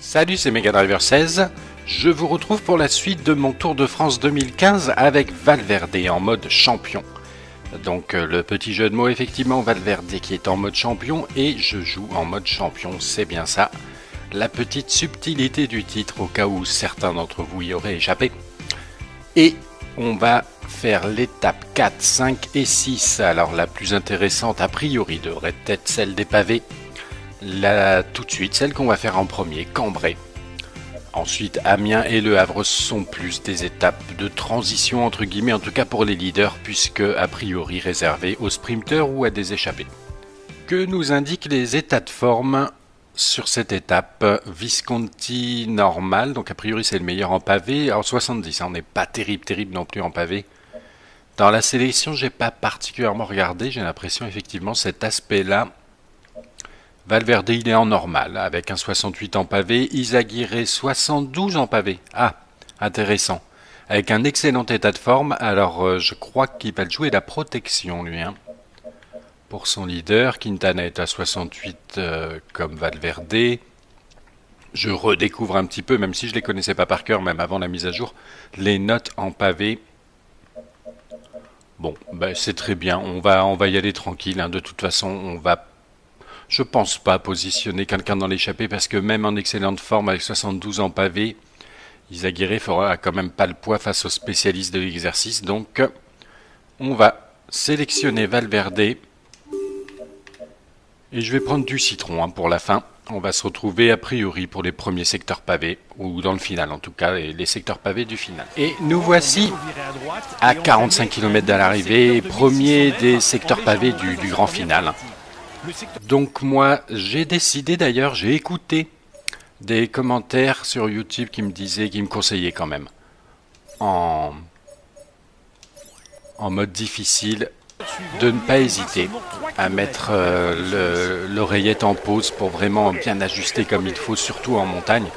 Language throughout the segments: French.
Salut, c'est Mega Driver 16. Je vous retrouve pour la suite de mon Tour de France 2015 avec Valverde en mode champion. Donc le petit jeu de mots, effectivement, Valverde qui est en mode champion et je joue en mode champion, c'est bien ça. La petite subtilité du titre au cas où certains d'entre vous y auraient échappé. Et on va faire l'étape 4, 5 et 6. Alors la plus intéressante a priori devrait être celle des pavés. Là, tout de suite, celle qu'on va faire en premier, Cambrai. Ensuite, Amiens et Le Havre sont plus des étapes de transition, entre guillemets, en tout cas pour les leaders, puisque a priori réservées aux sprinteurs ou à des échappés. Que nous indiquent les états de forme sur cette étape? Visconti normal, donc a priori c'est le meilleur en pavé, en 70, on n'est pas terrible non plus en pavé. Dans la sélection, j'ai pas particulièrement regardé, j'ai l'impression effectivement cet aspect-là. Valverde, il est en normal, avec un 68 en pavé. Izaguirre, 72 en pavé. Ah, intéressant. Avec un excellent état de forme. Alors, je crois qu'il va jouer la protection, lui. Pour son leader, Quintana est à 68 comme Valverde. Je redécouvre un petit peu, même si je ne les connaissais pas par cœur, même avant la mise à jour, les notes en pavé. Bon, ben, c'est très bien. On va y aller tranquille. De toute façon, on va... Je pense pas positionner quelqu'un dans l'échappée parce que même en excellente forme avec 72 en pavé, Izaguirre fera quand même pas le poids face aux spécialistes de l'exercice. Donc on va sélectionner Valverde et je vais prendre du citron pour la fin. On va se retrouver a priori pour les premiers secteurs pavés, ou dans le final en tout cas, les secteurs pavés du final. Et nous voici à 45 km de l'arrivée, premier des secteurs pavés du grand final. Donc moi, j'ai décidé d'ailleurs, j'ai écouté des commentaires sur YouTube qui me disaient, qui me conseillaient quand même, en mode difficile, de ne pas hésiter à mettre l'oreillette en pause pour vraiment bien ajuster comme il faut, surtout en montagne.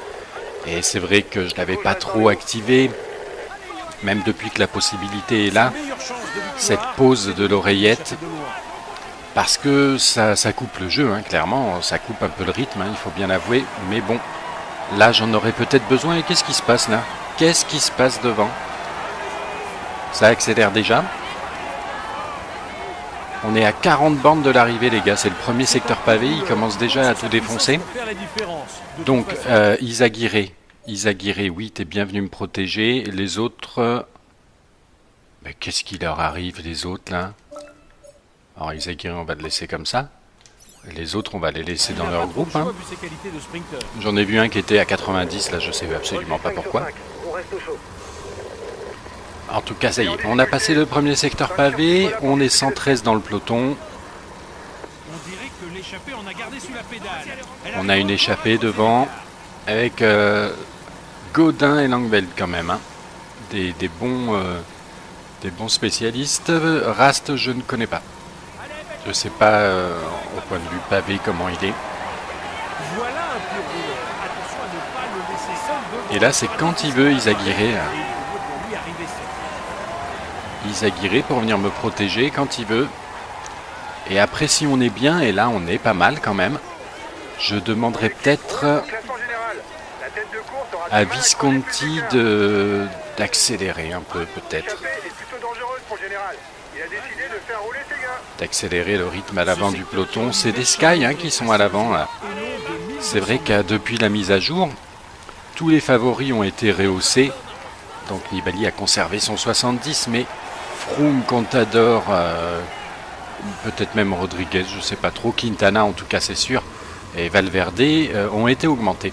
Et c'est vrai que je ne l'avais pas trop activé, même depuis que la possibilité est là, cette pause de l'oreillette. Parce que ça coupe le jeu, clairement, ça coupe un peu le rythme, il faut bien l'avouer. Mais bon, là j'en aurais peut-être besoin. Et qu'est-ce qui se passe là? Qu'est-ce qui se passe devant? Ça accélère déjà. On est à 40 bornes de l'arrivée les gars, c'est le premier secteur pavé, il commence déjà à tout défoncer. Donc Izaguirre, oui, t'es bien venu me protéger. Les autres... Mais qu'est-ce qui leur arrive les autres là? Alors Izaguirre, on va le laisser comme ça. Les autres, on va les laisser dans leur groupe. J'en ai vu un qui était à 90, là je sais absolument pas pourquoi. En tout cas, ça y est, on a passé le premier secteur pavé, on est 113 dans le peloton. On a une échappée devant, avec Godin et Langveld quand même. Des bons spécialistes. Rast, je ne connais pas. Je sais pas au point de vue pavé comment il est. Et là c'est quand il veut Izaguirre. Izaguirre pour venir me protéger quand il veut. Et après si on est bien, et là on est pas mal quand même, je demanderai peut-être à Visconti d'accélérer un peu peut-être. D'accélérer le rythme à l'avant du peloton. C'est des Sky qui sont à l'avant là. C'est vrai que depuis la mise à jour, tous les favoris ont été rehaussés. Donc Nibali a conservé son 70, mais Froome, Contador, peut-être même Rodriguez, je sais pas trop, Quintana en tout cas c'est sûr, et Valverde ont été augmentés.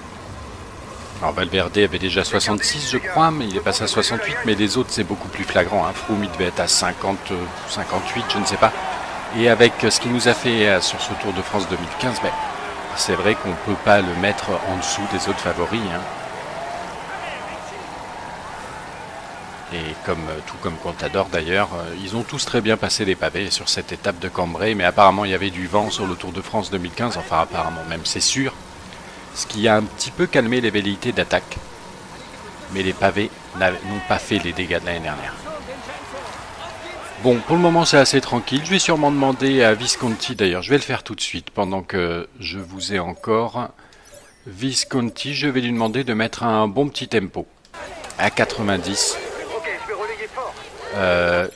Alors Valverde avait déjà 66 je crois, mais il est passé à 68, mais les autres c'est beaucoup plus flagrant. Froome il devait être à 50, 58, je ne sais pas. Et avec ce qu'il nous a fait sur ce Tour de France 2015, c'est vrai qu'on ne peut pas le mettre en dessous des autres favoris. Et tout comme Contador d'ailleurs, ils ont tous très bien passé les pavés sur cette étape de Cambrai, mais apparemment il y avait du vent sur le Tour de France 2015, enfin apparemment même c'est sûr. Ce qui a un petit peu calmé les velléités d'attaque. Mais les pavés n'ont pas fait les dégâts de l'année dernière. Bon, pour le moment c'est assez tranquille. Je vais sûrement demander à Visconti, d'ailleurs je vais le faire tout de suite, pendant que je vous ai encore. Visconti, je vais lui demander de mettre un bon petit tempo. À 90.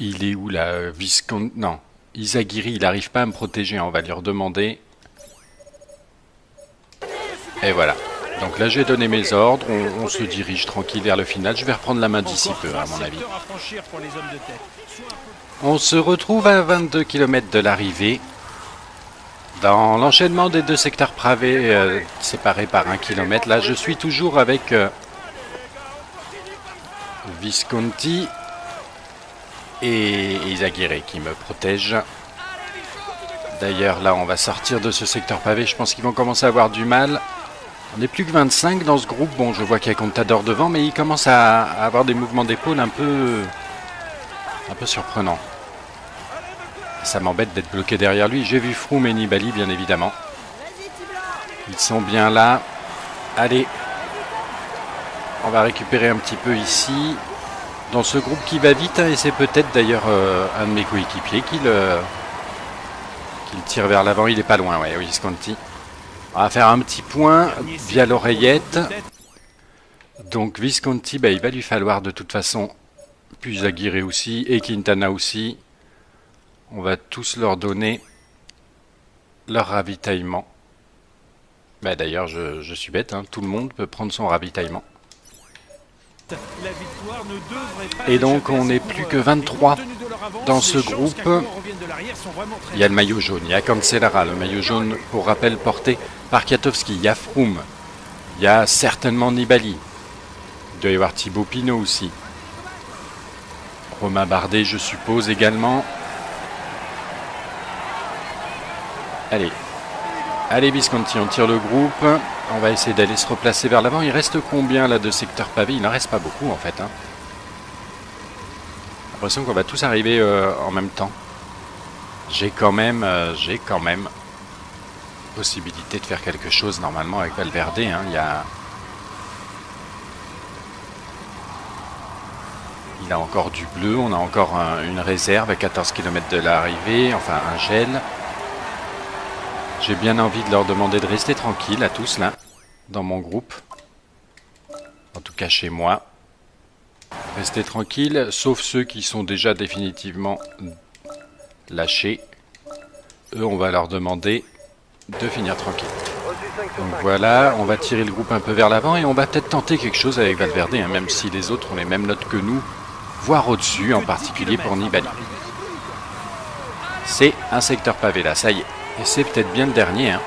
Il est où là, Visconti? Non. Izagiri, il n'arrive pas à me protéger. On va lui redemander. Et voilà. Donc là, j'ai donné mes ordres. On se dirige tranquille vers le final. Je vais reprendre la main d'ici peu, à mon avis. On se retrouve à 22 km de l'arrivée. Dans l'enchaînement des deux secteurs pavés séparés par 1 km, là je suis toujours avec Visconti et Izagirre qui me protègent. D'ailleurs là on va sortir de ce secteur pavé, je pense qu'ils vont commencer à avoir du mal. On n'est plus que 25 dans ce groupe, bon je vois qu'il y a Contador devant, mais il commence à avoir des mouvements d'épaule un peu surprenants. Ça m'embête d'être bloqué derrière lui. J'ai vu Froome et Nibali, bien évidemment. Ils sont bien là. Allez. On va récupérer un petit peu ici. Dans ce groupe qui va vite. Hein, et c'est peut-être d'ailleurs un de mes coéquipiers qui le tire vers l'avant. Il est pas loin, ouais, Visconti. On va faire un petit point via l'oreillette. Donc Visconti, il va lui falloir de toute façon. Puis Izagirre aussi. Et Quintana aussi. On va tous leur donner leur ravitaillement. D'ailleurs, je suis bête, hein, tout le monde peut prendre son ravitaillement. Et donc, on n'est plus que 23 dans ce groupe. Il y a le maillot jaune, il y a Cancellara, le maillot jaune, pour rappel, porté par Kwiatkowski. Il y a Froome, il y a certainement Nibali. Il doit y avoir Thibaut Pinot aussi. Romain Bardet, je suppose, également. Allez Visconti, on tire le groupe. On va essayer d'aller se replacer vers l'avant. Il reste combien là de secteurs pavés? Il n'en reste pas beaucoup en fait. Hein. J'ai l'impression qu'on va tous arriver en même temps. J'ai quand même possibilité de faire quelque chose normalement avec Valverde. Hein. Il a encore du bleu. On a encore une réserve à 14 km de l'arrivée. Enfin un gel. J'ai bien envie de leur demander de rester tranquilles à tous là, dans mon groupe. En tout cas chez moi. Restez tranquilles, sauf ceux qui sont déjà définitivement lâchés. Eux, on va leur demander de finir tranquille. Donc voilà, on va tirer le groupe un peu vers l'avant et on va peut-être tenter quelque chose avec Valverde, hein, même si les autres ont les mêmes notes que nous, voire au-dessus, en particulier pour Nibali. C'est un secteur pavé là, ça y est. Et c'est peut-être bien le dernier. Hein.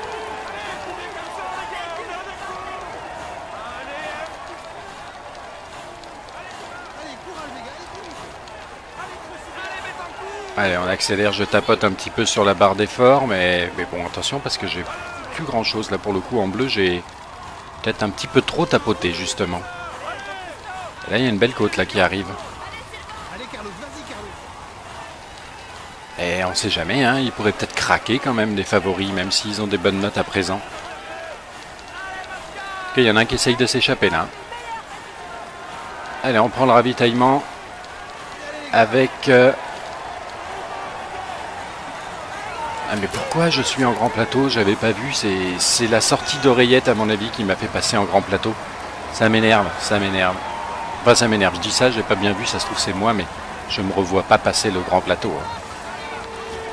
Allez, on accélère, je tapote un petit peu sur la barre d'effort, mais bon, attention parce que j'ai plus grand chose là pour le coup. En bleu, j'ai peut-être un petit peu trop tapoté justement. Et là, il y a une belle côte là qui arrive. Et on sait jamais, hein, ils pourraient peut-être craquer quand même des favoris, même s'ils ont des bonnes notes à présent. Il y en a un qui essaye de s'échapper là. Allez, on prend le ravitaillement avec... Ah mais pourquoi je suis en grand plateau? J'avais pas vu, c'est la sortie d'oreillette à mon avis qui m'a fait passer en grand plateau. Ça m'énerve, ça m'énerve. Enfin ça m'énerve, je dis ça, j'ai pas bien vu, ça se trouve c'est moi, mais je me revois pas passer le grand plateau. Hein.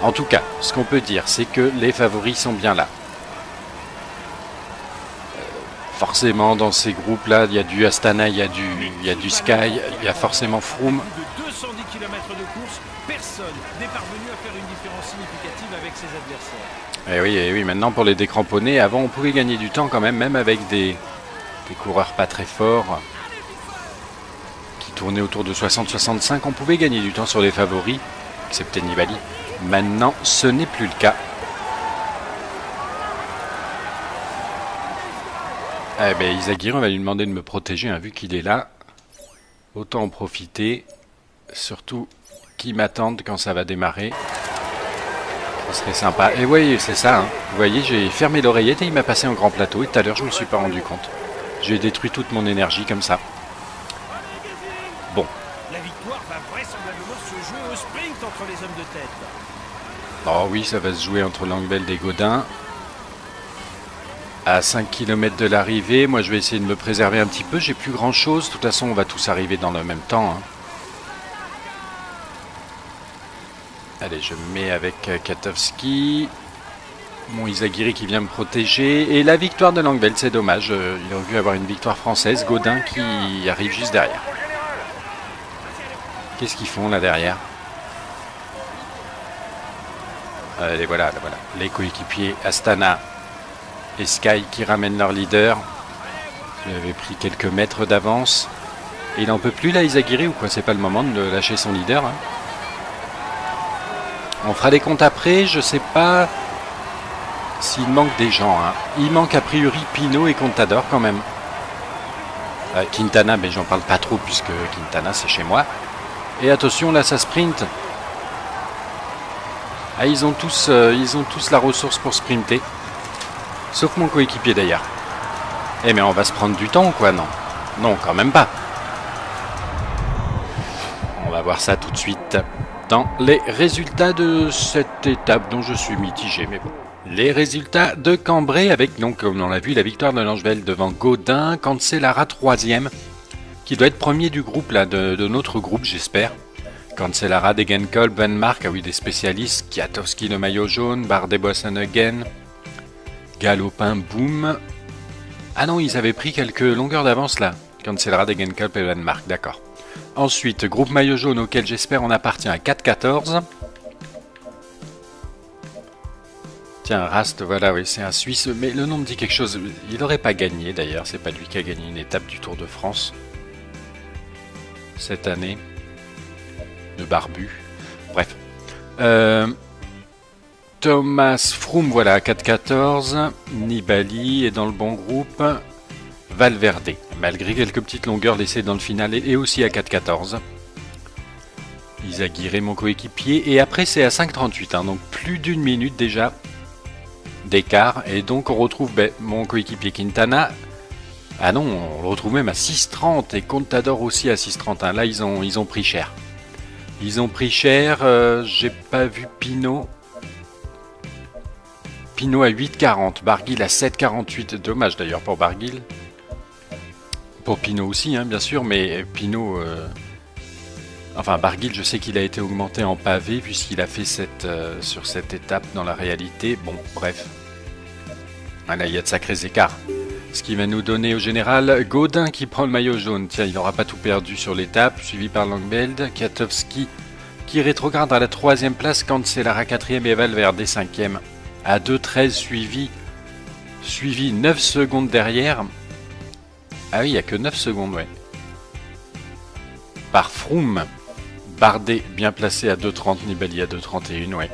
En tout cas, ce qu'on peut dire, c'est que les favoris sont bien là. Forcément, dans ces groupes-là, il y a du Astana, il y a du Sky, il y a forcément Froome. De 210 km de course, personne n'est parvenu à faire une différence significative avec ses adversaires. Et oui, maintenant pour les décramponner, avant on pouvait gagner du temps quand même avec des coureurs pas très forts qui tournaient autour de 60-65, on pouvait gagner du temps sur les favoris, excepté Nibali. Maintenant, ce n'est plus le cas. Izagirre, on va lui demander de me protéger, hein, vu qu'il est là. Autant en profiter. Surtout qu'ils m'attendent quand ça va démarrer. Ce serait sympa. Et oui, c'est ça. Hein. Vous voyez, j'ai fermé l'oreillette et il m'a passé en grand plateau. Et tout à l'heure, je ne me suis pas rendu compte. J'ai détruit toute mon énergie comme ça. Bon. La victoire va vraisemblablement se jouer au sprint entre les hommes de tête. Oh oui, ça va se jouer entre Langbeld et Godin. à 5 km de l'arrivée. Moi, je vais essayer de me préserver un petit peu. J'ai plus grand chose. De toute façon, on va tous arriver dans le même temps. Hein. Allez, je me mets avec Katowski. Mon Izagiri qui vient me protéger. Et la victoire de Langveld, c'est dommage. Il aurait dû avoir une victoire française. Gaudin qui arrive juste derrière. Qu'est-ce qu'ils font là derrière? Allez, voilà. Les coéquipiers Astana et Sky qui ramènent leur leader. Il avait pris quelques mètres d'avance. Et il n'en peut plus là, Izagiri, ou quoi? C'est pas le moment de lâcher son leader. Hein. On fera des comptes après. Je sais pas s'il manque des gens. Hein. Il manque a priori Pinot et Contador quand même. Quintana, mais j'en parle pas trop puisque Quintana c'est chez moi. Et attention, là ça sprint. Ah, ils ont tous la ressource pour sprinter. Sauf mon coéquipier d'ailleurs. Eh mais on va se prendre du temps ou quoi? Non. Non, quand même pas. On va voir ça tout de suite dans les résultats de cette étape dont je suis mitigé, mais bon. Les résultats de Cambrai avec, donc, comme on l'a vu, la victoire de Langeveld devant Gaudin, Cancellara 3e, qui doit être premier du groupe, là, de notre groupe, j'espère. Cancellara, Degenkolb, Van Mark, ah oui, des spécialistes, Kwiatkowski le maillot jaune, Bardet Boasson-Hagen, Galopin, Boom. Ah non, ils avaient pris quelques longueurs d'avance là. Cancellara, Degenkolb et Van Mark, d'accord. Ensuite, groupe maillot jaune auquel j'espère on appartient à 4-14. Tiens, Rast, voilà, oui, c'est un Suisse, mais le nom me dit quelque chose. Il n'aurait pas gagné d'ailleurs, c'est pas lui qui a gagné une étape du Tour de France cette année. De barbu. Bref. Thomas Froome, voilà, 4-14. Nibali est dans le bon groupe. Valverde, malgré quelques petites longueurs laissées dans le final, et aussi à 4-14. Izagirre, mon coéquipier. Et après, c'est à 5-38, hein, donc plus d'une minute déjà d'écart. Et donc, on retrouve mon coéquipier Quintana. Ah non, on le retrouve même à 6-30 et Contador aussi à 6-30. Hein. Là, ils ont pris cher. Ils ont pris cher. J'ai pas vu Pinot. Pinot à 8,40. Barguil à 7,48. Dommage d'ailleurs pour Barguil. Pour Pinot aussi, hein, bien sûr, mais Pinot... Enfin, Barguil, je sais qu'il a été augmenté en pavé puisqu'il a fait sur cette étape dans la réalité. Bon, bref. Voilà, il y a de sacrés écarts. Ce qui va nous donner au général Gaudin qui prend le maillot jaune. Tiens, il n'aura pas tout perdu sur l'étape, suivi par Langveld. Kwiatkowski qui rétrograde à la 3e place, Cancellara 4e et Valverde 5e. À 2,13 suivi 9 secondes derrière. Ah oui, il n'y a que 9 secondes, ouais. Par Froome. Bardet bien placé à 2,30, Nibali à 2,31, ouais.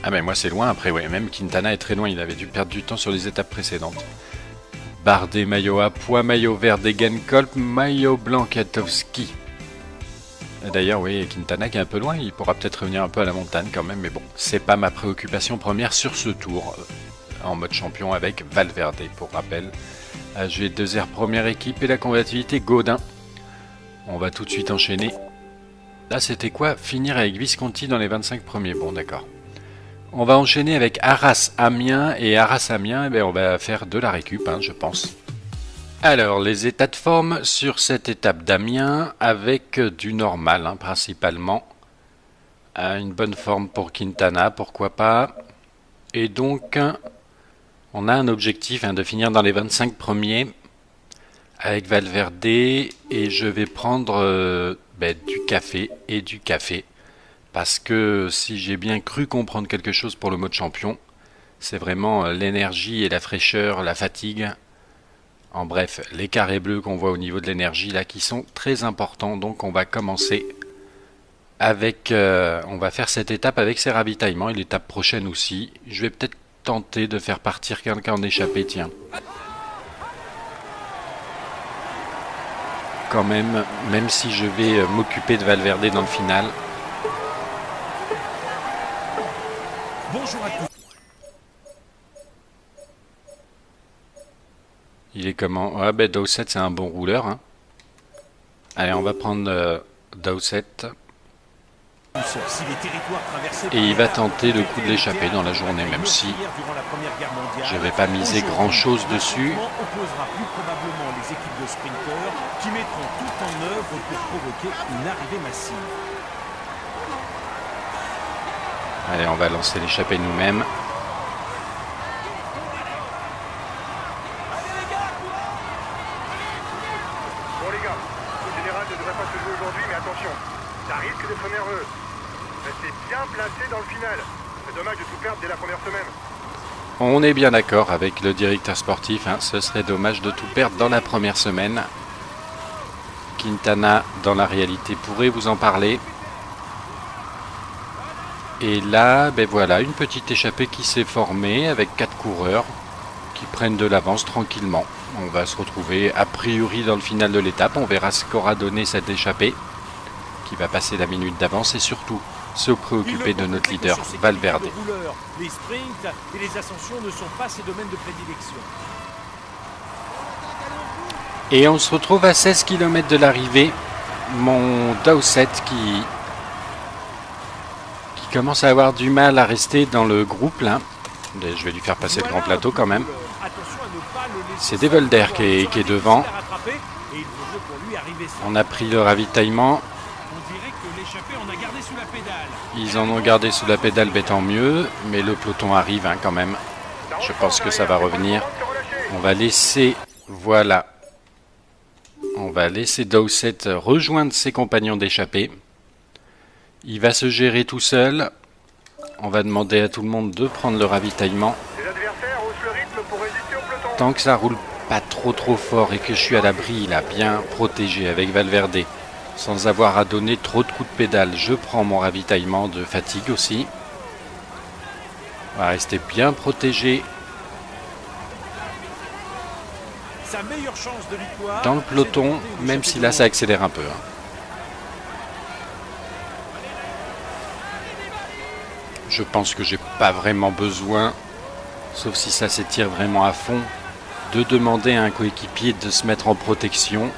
Ah ben moi c'est loin après, ouais. Même Quintana est très loin, il avait dû perdre du temps sur les étapes précédentes. Bardet, maillot à pois, maillot vert Degenkolb, maillot blanc Kwiatkowski. D'ailleurs, oui, Quintana qui est un peu loin, il pourra peut-être revenir un peu à la montagne quand même, mais bon, c'est pas ma préoccupation première sur ce tour, en mode champion avec Valverde, pour rappel. G2R première équipe et la combativité Gaudin. On va tout de suite enchaîner. Là, c'était quoi? Finir avec Visconti dans les 25 premiers, bon d'accord. On va enchaîner avec Arras-Amiens, et Arras-Amiens, on va faire de la récup, hein, je pense. Alors, les états de forme sur cette étape d'Amiens, avec du normal, hein, principalement. Une bonne forme pour Quintana, pourquoi pas. Et donc, on a un objectif, hein, de finir dans les 25 premiers, avec Valverde, et je vais prendre du café et du café. Parce que si j'ai bien cru comprendre quelque chose pour le mode champion, c'est vraiment l'énergie et la fraîcheur, la fatigue. En bref, les carrés bleus qu'on voit au niveau de l'énergie là qui sont très importants. Donc on va commencer avec... on va faire cette étape avec ses ravitaillements et l'étape prochaine aussi. Je vais peut-être tenter de faire partir quelqu'un en échappée, tiens. Quand même si je vais m'occuper de Valverde dans le final. Bonjour à tous. Il est comment? Ah ben Dowsett c'est un bon rouleur, hein. Allez, on va prendre Dowsett. Si les territoires traversés Et il va tenter le coup de l'échappée dans la journée, même si je ne vais pas miser grand-chose dessus. Opposera plus probablement les équipes de sprinteurs qui mettront tout en œuvre pour provoquer une arrivée massive. Allez, on va lancer l'échappée nous-mêmes. Bon les gars, le général ne devrait pas se jouer aujourd'hui, mais attention, ça risque d'être nerveux. Restez bien placé dans le final. C'est dommage de tout perdre dès la première semaine. On est bien d'accord avec le directeur sportif, hein, ce serait dommage de tout perdre dans la première semaine. Quintana, dans la réalité, pourrait vous en parler. Et là, ben voilà, une petite échappée qui s'est formée avec 4 coureurs qui prennent de l'avance tranquillement. On va se retrouver a priori dans le final de l'étape. On verra ce qu'aura donné cette échappée qui va passer la minute d'avance et surtout se préoccuper de notre leader Valverde. Les sprints et les ascensions ne sont pas ses domaines de prédilection. Et on se retrouve à 16 km de l'arrivée. Mon Dowsett qui commence à avoir du mal à rester dans le groupe là. Je vais lui faire passer le grand plateau quand même. C'est Devolder qui est devant. On a pris le ravitaillement. Ils en ont gardé sous la pédale, mais tant mieux. Mais le peloton arrive hein, quand même. Je pense que ça va revenir. On va laisser, voilà. On va laisser Dowsett rejoindre ses compagnons d'échappée. Il va se gérer tout seul. On va demander à tout le monde de prendre le ravitaillement. Tant que ça roule pas trop fort et que je suis à l'abri, là, bien protégé avec Valverde, sans avoir à donner trop de coups de pédale, je prends mon ravitaillement de fatigue aussi. On va rester bien protégé Sa meilleure chance de victoire, dans le peloton, même si là ça accélère un peu. Hein. Je pense que j'ai pas vraiment besoin, sauf si ça s'étire vraiment à fond, de demander à un coéquipier de se mettre en protection.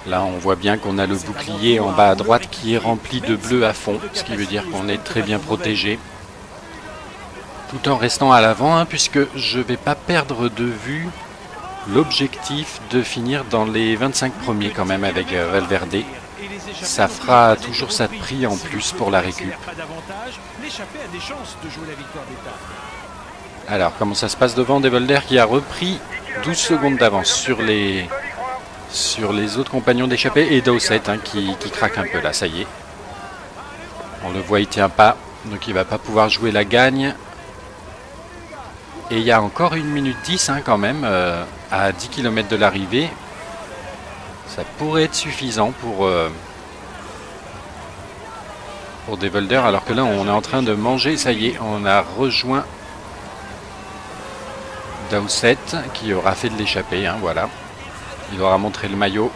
Là on voit bien qu'on a le bouclier en bas à droite qui est rempli de bleu à fond, ce qui veut dire qu'on est très bien protégé. Tout en restant à l'avant, hein, puisque je ne vais pas perdre de vue l'objectif de finir dans les 25 premiers quand même avec Valverde. Ça fera toujours ça de prix en plus pour la récup. Alors comment ça se passe devant Devolder qui a repris 12 secondes d'avance sur les autres compagnons d'échappée et Dowsett hein, qui craque un peu là, ça y est. On le voit, il tient pas, donc il va pas pouvoir jouer la gagne. Et il y a encore 1 minute 10 hein, quand même, à 10 km de l'arrivée. Ça pourrait être suffisant pour Devolder, alors que là on est en train de manger, ça y est, on a rejoint Dowsett qui aura fait de l'échappée, hein, voilà. Il aura montré le maillot.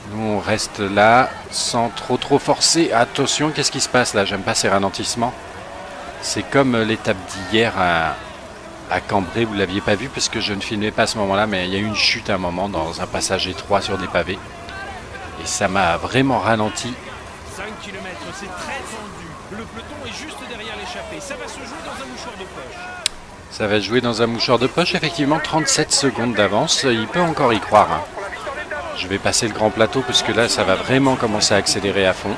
Nous on reste là sans trop forcer. Attention, qu'est-ce qui se passe là? J'aime pas ces ralentissements. C'est comme l'étape d'hier à Cambrai, vous ne l'aviez pas vu parce que je ne filmais pas à ce moment-là, mais il y a eu une chute à un moment dans un passage étroit sur des pavés. Et ça m'a vraiment ralenti. 5 km, c'est très tendu. Le peloton est juste derrière l'échappée. Ça va se jouer dans un mouchoir de poche. Ça va se jouer dans un mouchoir de poche, effectivement, 37 secondes d'avance. Il peut encore y croire. Hein. Je vais passer le grand plateau parce que là, ça va vraiment commencer à accélérer à fond.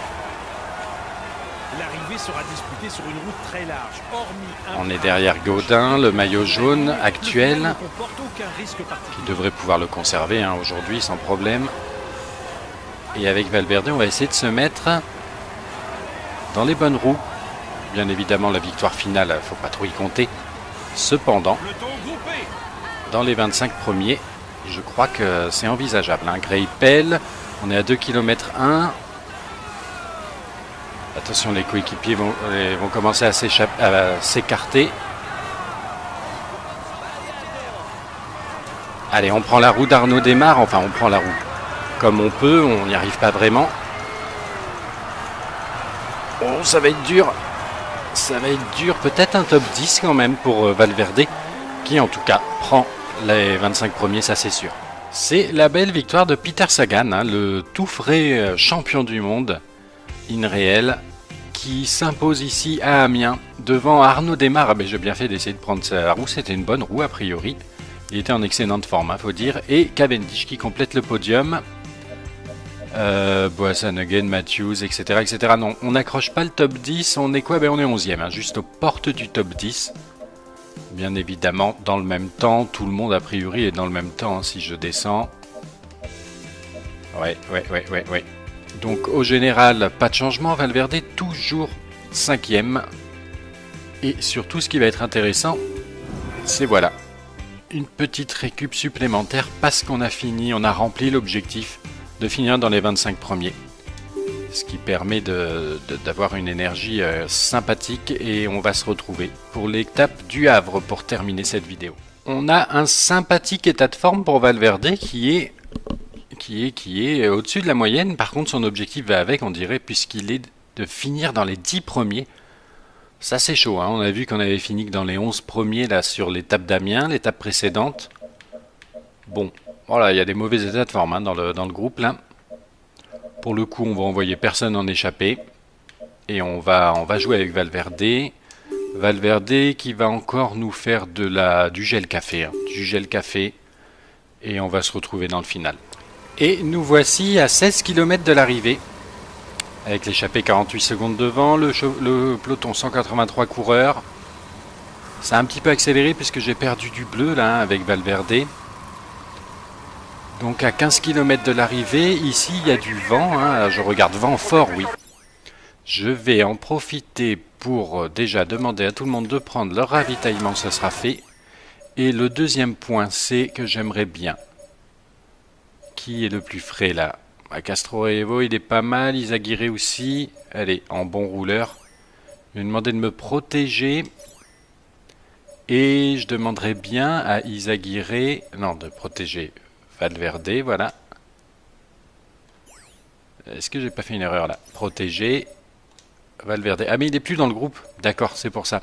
L'arrivée sera disputée sur une route très large. On est derrière Gaudin, le maillot jaune actuel, qui devrait pouvoir le conserver hein, aujourd'hui sans problème. Et avec Valverde, on va essayer de se mettre dans les bonnes roues. Bien évidemment, la victoire finale, il ne faut pas trop y compter. Cependant, dans les 25 premiers, je crois que c'est envisageable. Hein. Gray Pell, on est à 2 km 1. Attention, les coéquipiers vont commencer à s'écarter. Allez, on prend la roue d'Arnaud Démarre. Enfin, on prend la roue comme on peut. On n'y arrive pas vraiment. Oh, ça va être dur. Ça va être dur. Peut-être un top 10 quand même pour Valverde, qui en tout cas prend les 25 premiers, ça c'est sûr. C'est la belle victoire de Peter Sagan, hein, le tout frais champion du monde in réel, qui s'impose ici à Amiens devant Arnaud Démare. Ah ben, j'ai bien fait d'essayer de prendre sa roue, c'était une bonne roue a priori. Il était en excellente forme, hein, faut dire. Et Cavendish qui complète le podium. Boasson-Hagen, Matthews, etc., etc. Non, on n'accroche pas le top 10. On est quoi? Ben, on est 11e, hein, juste aux portes du top 10. Bien évidemment, dans le même temps, tout le monde a priori est dans le même temps, hein, si je descends. Ouais. Donc au général, pas de changement, Valverde toujours 5e. Et surtout ce qui va être intéressant, c'est voilà, une petite récup supplémentaire parce qu'on a fini, on a rempli l'objectif de finir dans les 25 premiers. Ce qui permet d'avoir une énergie sympathique et on va se retrouver pour l'étape du Havre pour terminer cette vidéo. On a un sympathique état de forme pour Valverde qui est au-dessus de la moyenne. Par contre, son objectif va avec, on dirait, puisqu'il est de finir dans les 10 premiers. Ça, c'est chaud, hein. On a vu qu'on avait fini que dans les 11 premiers là sur l'étape d'Amiens, l'étape précédente. Bon, voilà, il y a des mauvais états de forme, hein, dans le groupe là. Pour le coup, on va envoyer personne en échappée. Et on va jouer avec Valverde. Valverde qui va encore nous faire du gel café. Hein, du gel café. Et on va se retrouver dans le final. Et nous voici à 16 km de l'arrivée. Avec l'échappée 48 secondes devant. Le peloton 183 coureurs. Ça a un petit peu accéléré puisque j'ai perdu du bleu là avec Valverde. Donc à 15 km de l'arrivée, ici il y a du vent, hein. Je regarde vent fort, oui. Je vais en profiter pour déjà demander à tout le monde de prendre leur ravitaillement, ça sera fait. Et le deuxième point, c'est que j'aimerais bien. Qui est le plus frais là? Castronevo, il est pas mal, Izagirre aussi. Allez, en bon rouleur. Je vais demander de me protéger. Et je demanderai bien à Izagirre, non, de protéger Valverde, voilà. Est-ce que j'ai pas fait une erreur là? Protéger Valverde. Ah mais il est plus dans le groupe. D'accord, c'est pour ça.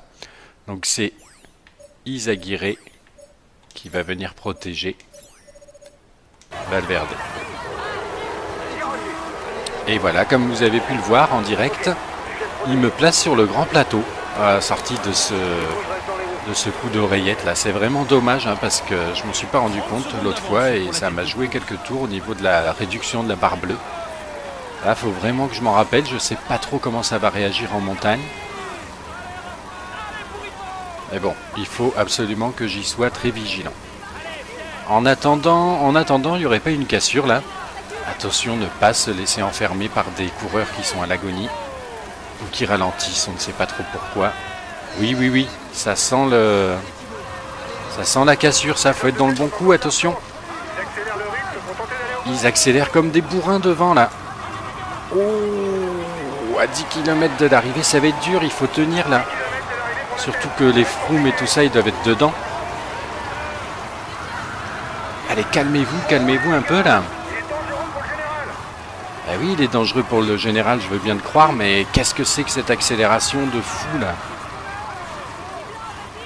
Donc c'est Izagirre qui va venir protéger Valverde. Et voilà, comme vous avez pu le voir en direct, il me place sur le grand plateau à la sortie de ce coup d'oreillette là. C'est vraiment dommage, hein, parce que je m'en suis pas rendu compte l'autre fois et ça m'a joué quelques tours au niveau de la réduction de la barre bleue. Là, faut vraiment que je m'en rappelle. Je sais pas trop comment ça va réagir en montagne. Mais bon, il faut absolument que j'y sois très vigilant. En attendant, il n'y aurait pas une cassure là. Attention, ne pas se laisser enfermer par des coureurs qui sont à l'agonie ou qui ralentissent, on ne sait pas trop pourquoi. Oui, ça sent la cassure, ça, faut être dans le bon coup, attention. Ils accélèrent comme des bourrins devant là. Oh, à 10 km de l'arrivée, ça va être dur, il faut tenir là. Surtout que les Froome et tout ça, ils doivent être dedans. Allez, calmez-vous un peu là. Ah oui, il est dangereux pour le général, je veux bien le croire, mais qu'est-ce que c'est que cette accélération de fou là?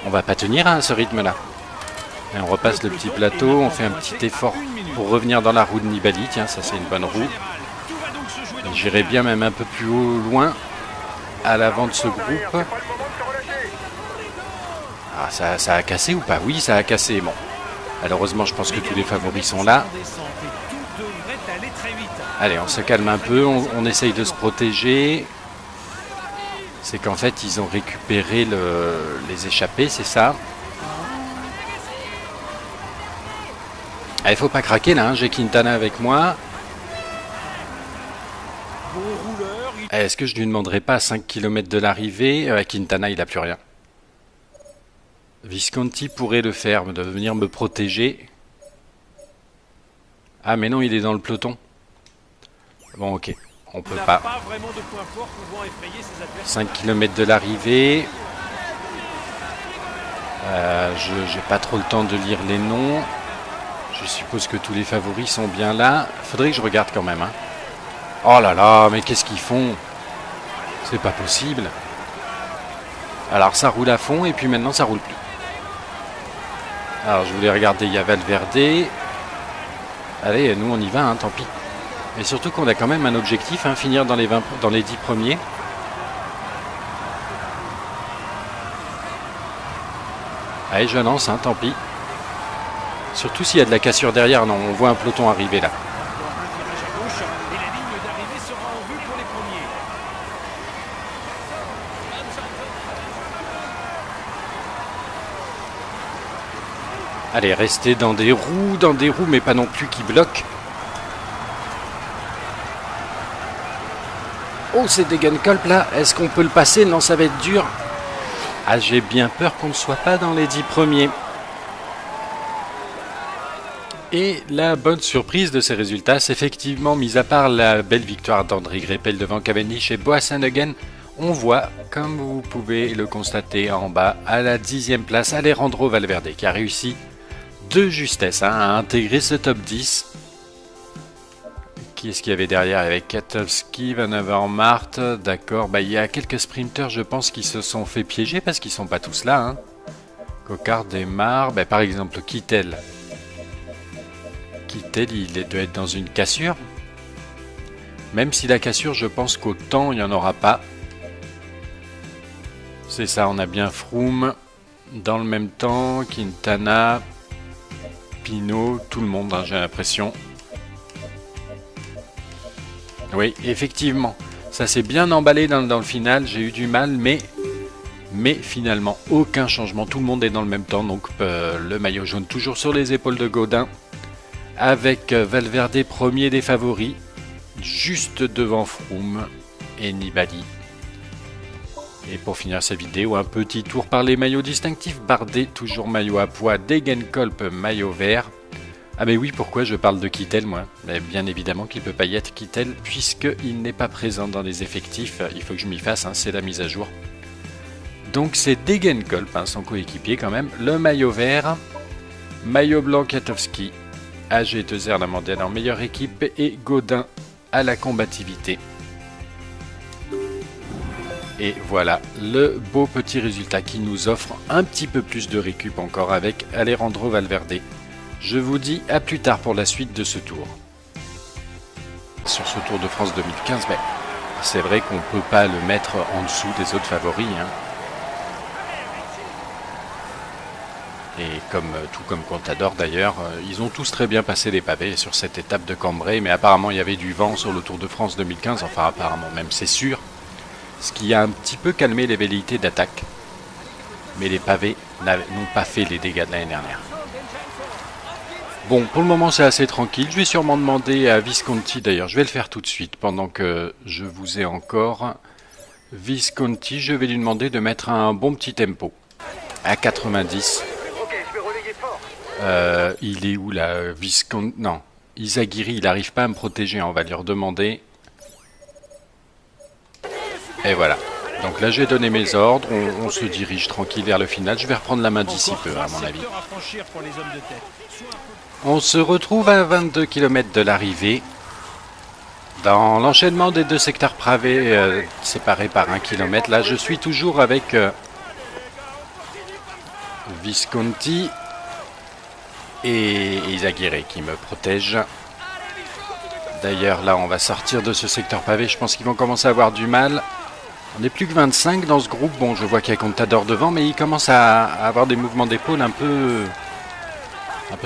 On va pas tenir à ce rythme là. Et on repasse le petit plateau, on fait un petit effort pour revenir dans la roue de Nibali. Tiens, ça c'est une bonne roue. J'irai bien même un peu plus haut, loin, à l'avant de ce groupe. Ah, ça a cassé ou pas? Oui, ça a cassé. Bon, malheureusement, je pense que tous les favoris sont là. Allez, on se calme un peu, on essaye de se protéger. C'est qu'en fait, ils ont récupéré les échappées, c'est ça. Ah, il faut pas craquer là, hein. J'ai Quintana avec moi. Est-ce que je lui demanderai pas à 5 km de l'arrivée? Quintana, il a plus rien. Visconti pourrait le faire, de venir me protéger. Ah mais non, il est dans le peloton. Bon, ok, on peut pas. 5 km de l'arrivée. J'ai pas trop le temps de lire les noms. Je suppose que tous les favoris sont bien là. Faudrait que je regarde quand même, hein. Oh là là, mais qu'est-ce qu'ils font? C'est pas possible. Alors ça roule à fond et puis maintenant ça roule plus. Alors je voulais regarder, il y a Valverde. Allez, nous on y va, hein, tant pis. Et surtout qu'on a quand même un objectif, hein, finir dans les 10 premiers. Allez, je lance, hein, tant pis. Surtout s'il y a de la cassure derrière. Non, on voit un peloton arriver là. Un virage à gauche et la ligne d'arrivée sera en vue pour les premiers. Allez, rester dans des roues, mais pas non plus qui bloquent. Oh, c'est Degenkolb là. Est-ce qu'on peut le passer? Non, ça va être dur. Ah, j'ai bien peur qu'on ne soit pas dans les 10 premiers. Et la bonne surprise de ces résultats, c'est effectivement, mis à part la belle victoire d'André Greipel devant Cavendish et Boasson-Hagen, on voit, comme vous pouvez le constater en bas, à la 10e place, Alejandro Valverde, qui a réussi de justesse à intégrer ce top 10. Qui est-ce qu'il y avait derrière? Avec Katowski, Van Avermaet, d'accord. Il y a quelques sprinters, je pense, qui se sont fait piéger parce qu'ils ne sont pas tous là. Hein. Coquard démarre, par exemple Kittel. Kittel, il doit être dans une cassure. Même si la cassure, je pense qu'au temps, il n'y en aura pas. C'est ça, on a bien Froome dans le même temps, Quintana, Pinot, tout le monde, hein, j'ai l'impression. Oui, effectivement, ça s'est bien emballé dans le final, j'ai eu du mal, mais finalement, aucun changement, tout le monde est dans le même temps, donc le maillot jaune toujours sur les épaules de Gaudin, avec Valverde premier des favoris, juste devant Froome et Nibali. Et pour finir cette vidéo, un petit tour par les maillots distinctifs, Bardet toujours maillot à pois, Degenkolb maillot vert. Ah mais oui, pourquoi je parle de Kittel moi? Bien évidemment qu'il ne peut pas y être Kittel puisqu'il n'est pas présent dans les effectifs. Il faut que je m'y fasse, hein, c'est la mise à jour. Donc c'est Degenkolb, hein, son coéquipier quand même. Le maillot vert, maillot blanc Katowski, AG2R la mondiale en meilleure équipe et Gaudin à la combativité. Et voilà le beau petit résultat qui nous offre un petit peu plus de récup encore avec Alejandro Valverde. Je vous dis à plus tard pour la suite de ce tour. Sur ce Tour de France 2015, c'est vrai qu'on ne peut pas le mettre en dessous des autres favoris. Hein. Et tout comme Contador d'ailleurs, ils ont tous très bien passé les pavés sur cette étape de Cambrai, mais apparemment il y avait du vent sur le Tour de France 2015, enfin apparemment même c'est sûr, ce qui a un petit peu calmé les velléités d'attaque. Mais les pavés n'ont pas fait les dégâts de l'année dernière. Bon, pour le moment c'est assez tranquille, je vais sûrement demander à Visconti, d'ailleurs je vais le faire tout de suite, pendant que je vous ai encore. Visconti, je vais lui demander de mettre un bon petit tempo, à 90. Il est où là, Visconti? Non, Izagirre, il n'arrive pas à me protéger, on va lui redemander. Et voilà. Donc là j'ai donné mes ordres, on se dirige tranquille vers le final, je vais reprendre la main d'ici peu à mon avis. On se retrouve à 22 km de l'arrivée, dans l'enchaînement des deux secteurs pavés séparés par 1 km. Là je suis toujours avec Visconti et Izagirre qui me protègent. D'ailleurs là on va sortir de ce secteur pavé, je pense qu'ils vont commencer à avoir du mal. On n'est plus que 25 dans ce groupe. Bon, je vois qu'il y a Contador devant, mais il commence à avoir des mouvements d'épaule un peu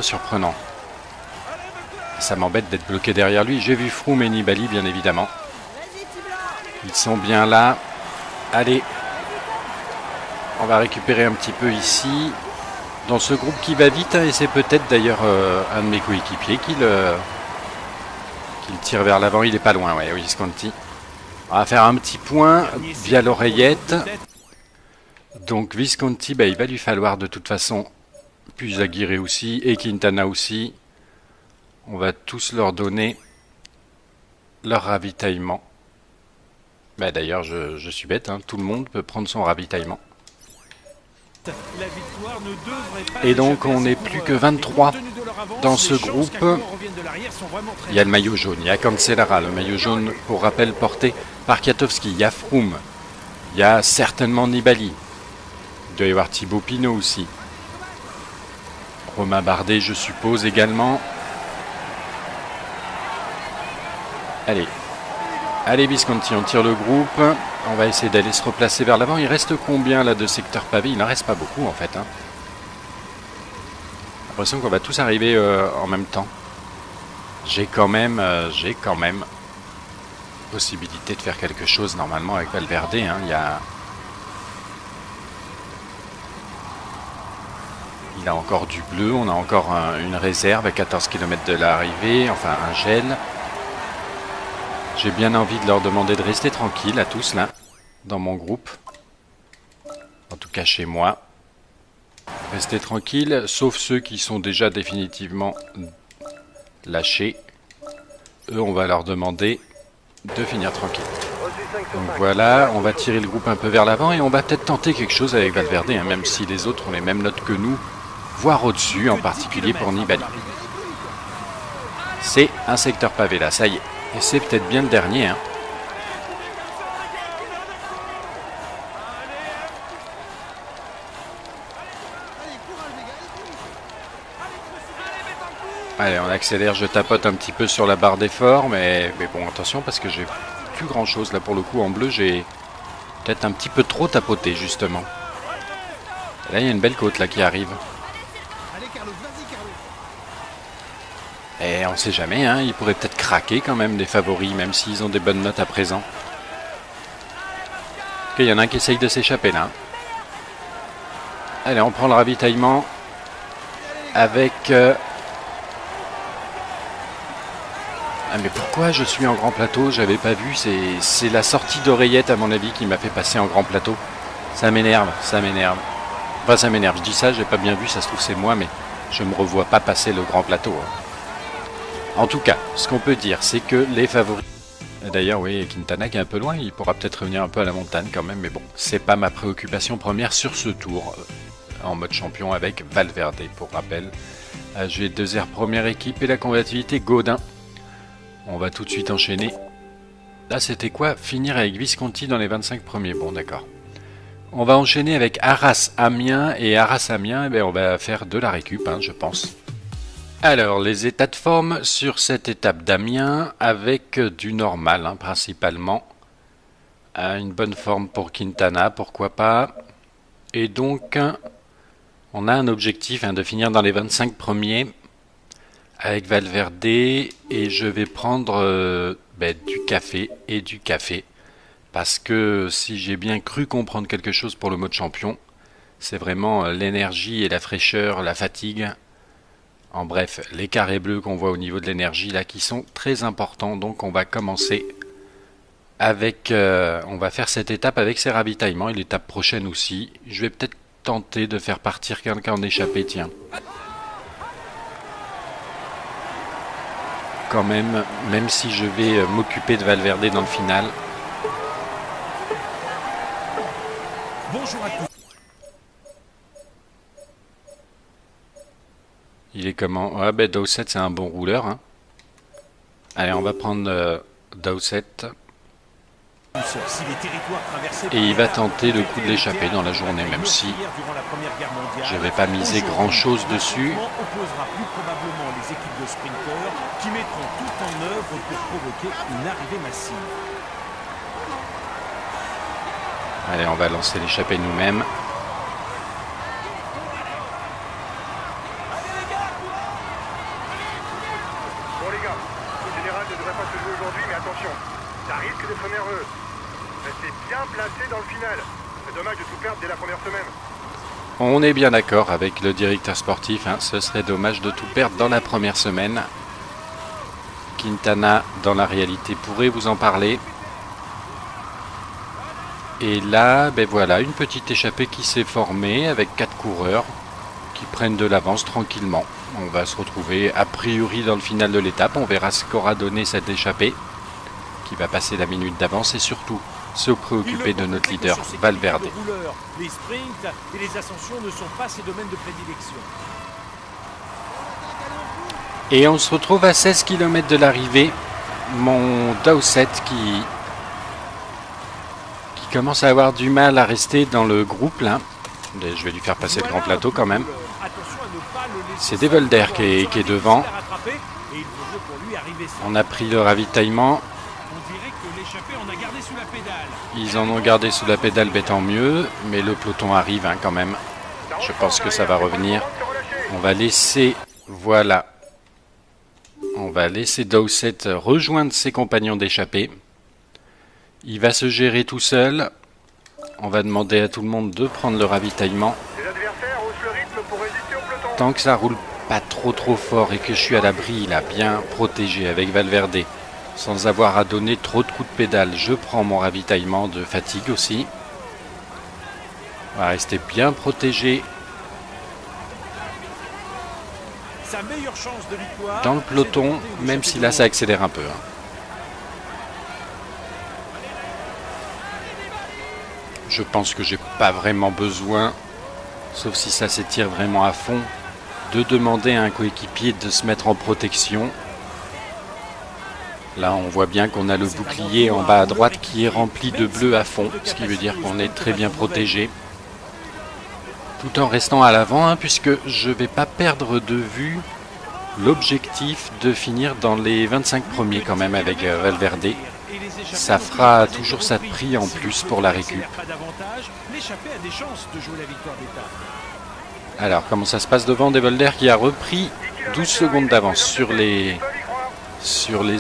surprenants. Ça m'embête d'être bloqué derrière lui. J'ai vu Froome et Nibali, bien évidemment. Ils sont bien là. Allez, on va récupérer un petit peu ici. Dans ce groupe qui va vite, hein, et c'est peut-être d'ailleurs un de mes coéquipiers qui le tire vers l'avant. Il est pas loin, ouais, Visconti. On va faire un petit point via l'oreillette. Donc Visconti, il va lui falloir de toute façon, puis Izagirre aussi, et Quintana aussi. On va tous leur donner leur ravitaillement. D'ailleurs, je suis bête, hein, tout le monde peut prendre son ravitaillement. Et donc on n'est plus que 23 dans ce groupe. Il y a le maillot jaune, il y a Cancellara, le maillot jaune pour rappel porté par Katowski, il y a Froome, il y a certainement Nibali, il doit y avoir Thibaut Pinot aussi, Romain Bardet je suppose également, Allez. Allez Visconti, on tire le groupe. On va essayer d'aller se replacer vers l'avant. Il reste combien là de secteurs pavés? Il n'en reste pas beaucoup en fait. Hein. J'ai l'impression qu'on va tous arriver en même temps. J'ai quand même possibilité de faire quelque chose normalement avec Valverde. Hein. Il a encore du bleu. On a encore une réserve à 14 km de l'arrivée. Enfin un gel. J'ai bien envie de leur demander de rester tranquilles à tous là, dans mon groupe. En tout cas chez moi. Restez tranquilles, sauf ceux qui sont déjà définitivement lâchés. Eux, on va leur demander de finir tranquille. Donc voilà, on va tirer le groupe un peu vers l'avant et on va peut-être tenter quelque chose avec Valverde, hein, même si les autres ont les mêmes notes que nous, voire au-dessus, en particulier pour Nibali. C'est un secteur pavé là, ça y est. Et c'est peut-être bien le dernier. Hein. Allez, on accélère, je tapote un petit peu sur la barre d'effort, mais bon, attention parce que j'ai plus grand chose là pour le coup. En bleu, j'ai peut-être un petit peu trop tapoté justement. Et là, il y a une belle côte là qui arrive. Et on sait jamais, hein, ils pourraient peut-être craquer quand même des favoris, même s'ils ont des bonnes notes à présent. Ok, il y en a un qui essaye de s'échapper là. Allez, on prend le ravitaillement avec... Ah mais pourquoi je suis en grand plateau? J'avais pas vu, c'est la sortie d'oreillette à mon avis qui m'a fait passer en grand plateau. Ça m'énerve, ça m'énerve. Enfin ça m'énerve, je dis ça, j'ai pas bien vu, ça se trouve c'est moi, mais je me revois pas passer le grand plateau. Hein. En tout cas, ce qu'on peut dire, c'est que les favoris... D'ailleurs, oui, Quintana qui est un peu loin, il pourra peut-être revenir un peu à la montagne quand même, mais bon, c'est pas ma préoccupation première sur ce tour, en mode champion avec Valverde, pour rappel. G2R première équipe et la combativité Gaudin. On va tout de suite enchaîner. Là, c'était quoi? Finir avec Visconti dans les 25 premiers, bon d'accord. On va enchaîner avec Arras-Amiens, et Arras-Amiens, eh bien, on va faire de la récup, hein, je pense. Alors, les états de forme sur cette étape d'Amiens, avec du normal, hein, principalement. Une bonne forme pour Quintana, pourquoi pas. Et donc, on a un objectif hein, de finir dans les 25 premiers avec Valverde. Et je vais prendre du café et du café. Parce que si j'ai bien cru comprendre quelque chose pour le mode champion, c'est vraiment l'énergie et la fraîcheur, la fatigue. En bref, les carrés bleus qu'on voit au niveau de l'énergie là qui sont très importants. Donc on va commencer avec... on va faire cette étape avec ses ravitaillements et l'étape prochaine aussi. Je vais peut-être tenter de faire partir quelqu'un en échappée, tiens. Quand même si je vais m'occuper de Valverde dans le final. Bonjour à tous. Il est comment? Ah ben Dowsett c'est un bon rouleur. Hein. Allez, on va prendre Dowsett. Et il va tenter le coup de l'échapper dans la journée, même si je ne vais pas miser grand chose dessus. Opposera plus probablement les équipes de sprinteurs qui mettront tout en œuvre pour provoquer une arrivée massive. Allez, on va lancer l'échappée nous-mêmes. Bon les gars, le général ne devrait pas se jouer aujourd'hui, mais attention, ça risque d'être nerveux. Restez bien placés dans le final. C'est dommage de tout perdre dès la première semaine. On est bien d'accord avec le directeur sportif, hein, ce serait dommage de tout perdre dans la première semaine. Quintana, dans la réalité, pourrait vous en parler. Et là, ben voilà, une petite échappée qui s'est formée avec 4 coureurs qui prennent de l'avance tranquillement. On va se retrouver a priori dans le final de l'étape. On verra ce qu'aura donné cette échappée qui va passer la minute d'avance et surtout se préoccuper de notre leader Valverde. Les sprints et les ascensions ne sont pas ses domaines de prédilection. Et on se retrouve à 16 km de l'arrivée. Mon Dowsett qui commence à avoir du mal à rester dans le groupe là. Je vais lui faire passer le grand plateau quand même. C'est Devolder qui est devant. On a pris le ravitaillement. l'échappée en a gardé sous la pédale. Ils en ont gardé sous la pédale, mais tant mieux. Mais le peloton arrive hein, quand même. Je pense que ça va revenir. On va laisser... Voilà. On va laisser Dowsett rejoindre ses compagnons d'échappée. Il va se gérer tout seul. On va demander à tout le monde de prendre le ravitaillement. Les adversaires haussent le rythme pour résister au peloton. Tant que ça roule pas trop fort et que je suis à l'abri, là, bien protégé avec Valverde, sans avoir à donner trop de coups de pédale, je prends mon ravitaillement de fatigue aussi. On va rester bien protégé Sa meilleure chance de victoire, dans le peloton, c'est de même si là ça accélère un peu. Hein. Je pense que j'ai pas vraiment besoin, sauf si ça s'étire vraiment à fond, de demander à un coéquipier de se mettre en protection. Là on voit bien qu'on a le bouclier en bas à droite qui est rempli de bleu à fond, ce qui veut dire qu'on est très bien protégé. Tout en restant à l'avant, hein, puisque je ne vais pas perdre de vue l'objectif de finir dans les 25 premiers quand même avec Valverde. Ça fera toujours ça de prix en plus pour la récup. Alors, comment ça se passe devant Devolder qui a repris 12 secondes d'avance sur les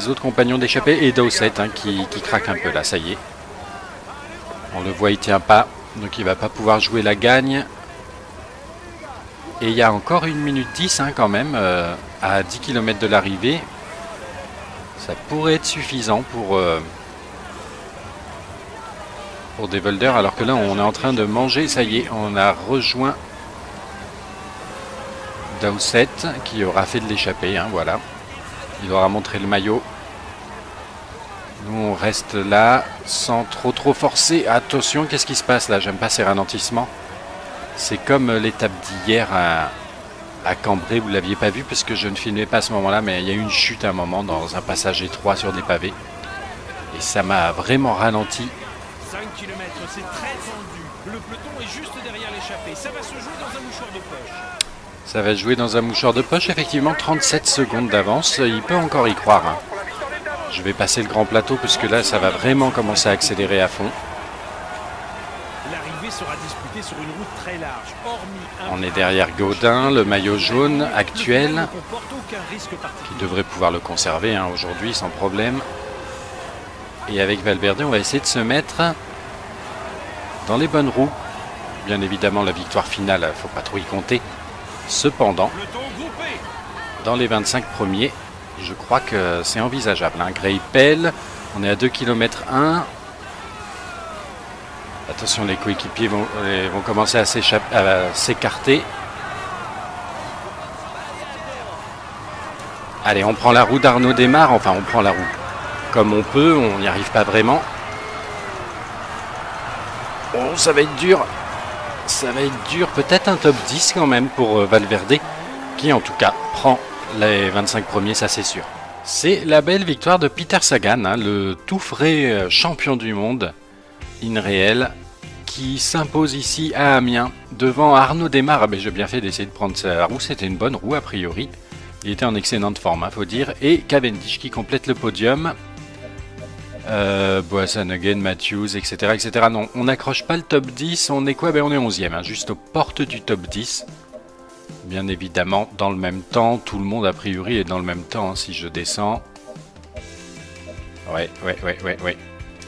autres compagnons d'échappée et Dowsett hein, qui craque un peu là, ça y est. On le voit, il tient pas, donc il va pas pouvoir jouer la gagne. Et il y a encore 1 minute 10 hein, quand même, à 10 km de l'arrivée. Ça pourrait être suffisant pour Devolder, alors que là on est en train de manger, ça y est, on a rejoint Dowsett qui aura fait de l'échappée, hein, voilà. Il aura montré le maillot. Nous on reste là, sans trop forcer. Attention, qu'est-ce qui se passe là? J'aime pas ces ralentissements. C'est comme l'étape d'hier à Cambrai, vous ne l'aviez pas vu parce que je ne filmais pas à ce moment-là, mais il y a eu une chute à un moment dans un passage étroit sur des pavés. Et ça m'a vraiment ralenti. 5 km, c'est très tendu. Le peloton est juste derrière l'échappée. Ça va se jouer dans un mouchoir de poche. Ça va se jouer dans un mouchoir de poche, effectivement, 37 secondes d'avance. Il peut encore y croire. Hein. Je vais passer le grand plateau parce que là, ça va vraiment commencer à accélérer à fond. L'arrivée sera disputée sur une route très large. On est derrière Gaudin, le maillot jaune actuel, qui devrait pouvoir le conserver hein, aujourd'hui sans problème. Et avec Valverde, on va essayer de se mettre dans les bonnes roues. Bien évidemment, la victoire finale, il ne faut pas trop y compter. Cependant, dans les 25 premiers, je crois que c'est envisageable. Hein. Gray pelle, on est à 2 km 1. Attention, les coéquipiers vont commencer à s'écarter. Allez, on prend la roue d'Arnaud Démarre. Enfin, on prend la roue comme on peut. On n'y arrive pas vraiment. Oh, ça va être dur. Ça va être dur. Peut-être un top 10 quand même pour Valverde, qui en tout cas prend les 25 premiers, ça c'est sûr. C'est la belle victoire de Peter Sagan, hein, le tout frais champion du monde. InReal qui s'impose ici à Amiens devant Arnaud Démarre. Ah ben, j'ai bien fait d'essayer de prendre sa roue, c'était une bonne roue a priori. Il était en excellente forme, hein, faut dire. Et Cavendish qui complète le podium. Boasson-Hagen, Matthews, etc., etc. Non, on n'accroche pas le top 10. On est quoi? Ben, on est 11e, hein, juste aux portes du top 10. Bien évidemment, dans le même temps, tout le monde a priori est dans le même temps. Hein, si je descends. Ouais.